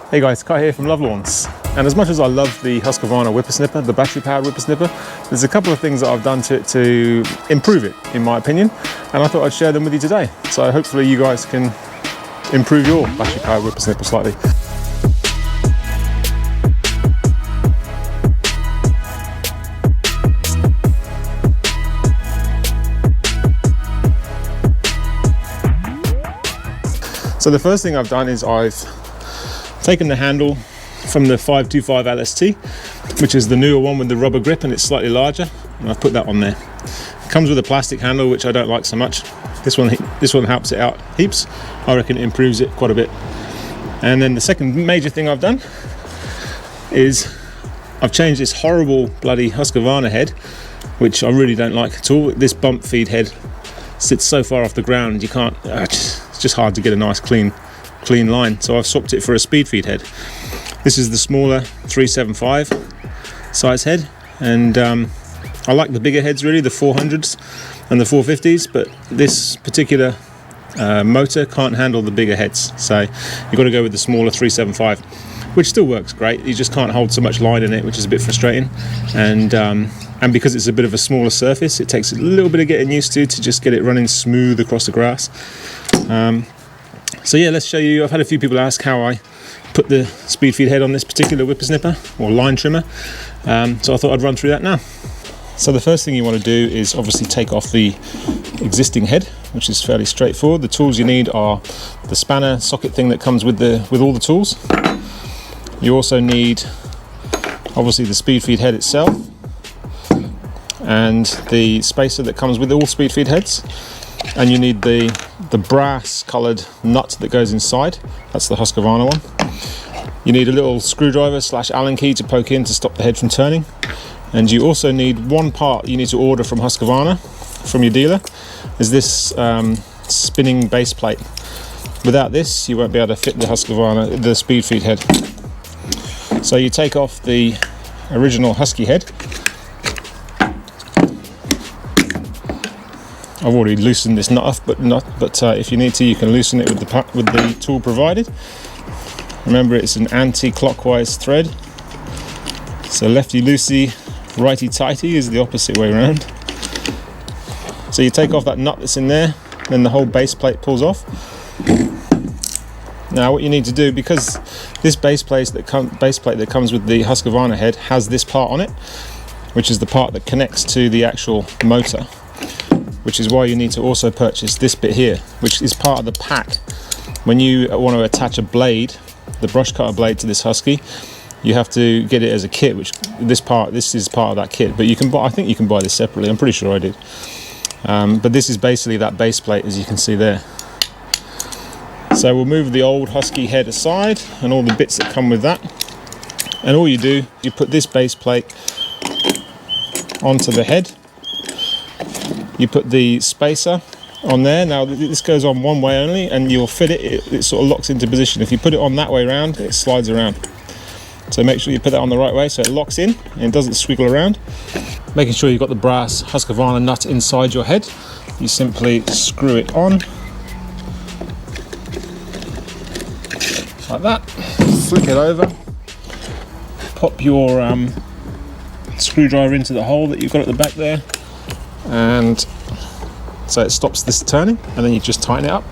Hey guys, Kai here from Lovelawns. And as much as I love the Husqvarna Whippersnipper, the battery powered Whippersnipper, there's a couple of things that I've done to it to improve it, in my opinion, and I thought I'd share them with you today. So hopefully you guys can improve your battery powered Whippersnipper slightly. So the first thing I've done is I've taken the handle from the 525 LST, which is the newer one with the rubber grip, and it's slightly larger, and I've put that on there. It comes with a plastic handle, which I don't like so much. This one helps it out heaps. I reckon it improves it quite a bit. And then the second major thing I've done is I've changed this horrible bloody Husqvarna head, which I really don't like at all. This bump feed head sits so far off the ground, you can't, it's just hard to get a nice clean line. So I've swapped it for a speed feed head. This is the smaller 375 size head, and I like the bigger heads really, the 400s and the 450s, but this particular motor can't handle the bigger heads, so you've got to go with the smaller 375, which still works great. You just can't hold so much line in it, which is a bit frustrating, and because it's a bit of a smaller surface, it takes a little bit of getting used to just get it running smooth across the grass. So yeah, let's show you. I've had a few people ask how I put the speed feed head on this particular whippersnipper or line trimmer, so I thought I'd run through that now. So the first thing you want to do is obviously take off the existing head, which is fairly straightforward. The tools you need are the spanner socket thing that comes with all the tools. You also need obviously the speed feed head itself and the spacer that comes with all speed feed heads, and you need the brass coloured nut that goes inside. That's the Husqvarna one. You need a little screwdriver / Allen key to poke in to stop the head from turning, and you also need one part you need to order from Husqvarna, from your dealer, is this spinning base plate. Without this you won't be able to fit the Husqvarna, the speed feed head. So you take off the original Husky head. I've already loosened this nut off, but if you need to, you can loosen it with the tool provided. Remember, it's an anti-clockwise thread, so lefty loosey, righty tighty is the opposite way around. So you take off that nut that's in there, then the whole base plate pulls off. Now what you need to do, because this base plate that comes with the Husqvarna head has this part on it, which is the part that connects to the actual motor, which is why you need to also purchase this bit here, which is part of the pack. When you want to attach a blade, the brush cutter blade, to this Husky, you have to get it as a kit, which this is part of that kit, but you can buy, I think you can buy this separately, I'm pretty sure I did. But this is basically that base plate, as you can see there. So we'll move the old Husky head aside and all the bits that come with that, and all you do, you put this base plate onto the head. You put the spacer on there. Now this goes on one way only, and you'll fit it sort of locks into position. If you put it on that way around, it slides around. So make sure you put that on the right way so it locks in and it doesn't squiggle around. Making sure you've got the brass Husqvarna nut inside your head, you simply screw it on like that, flick it over, pop your screwdriver into the hole that you've got at the back there, and so it stops this turning, and then you just tighten it up,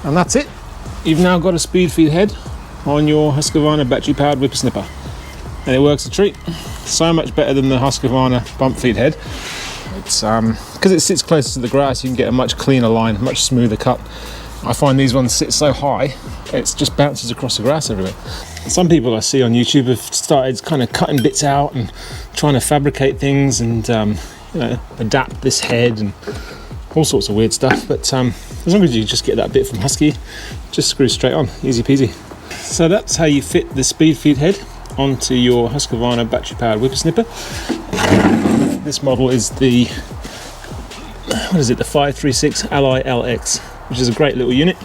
and that's it. You've now got a speed feed head on your Husqvarna battery powered whippersnipper, and it works a treat. So much better than the Husqvarna bump feed head. It's because it sits closer to the grass, you can get a much cleaner line, much smoother cut. I find these ones sit so high, it just bounces across the grass everywhere. Some people I see on YouTube have started kind of cutting bits out and trying to fabricate things and adapt this head and all sorts of weird stuff, but as long as you just get that bit from Husky, just screw straight on, easy peasy. So that's how you fit the speed feed head onto your Husqvarna battery powered whippersnipper. This model is the 536 Ally LX, which is a great little unit,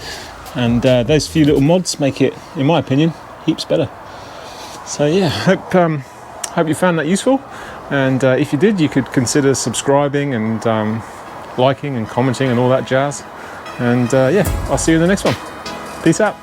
and those few little mods make it, in my opinion, heaps better. So yeah, hope you found that useful, and if you did, you could consider subscribing and liking and commenting and all that jazz, and yeah, I'll see you in the next one. Peace out.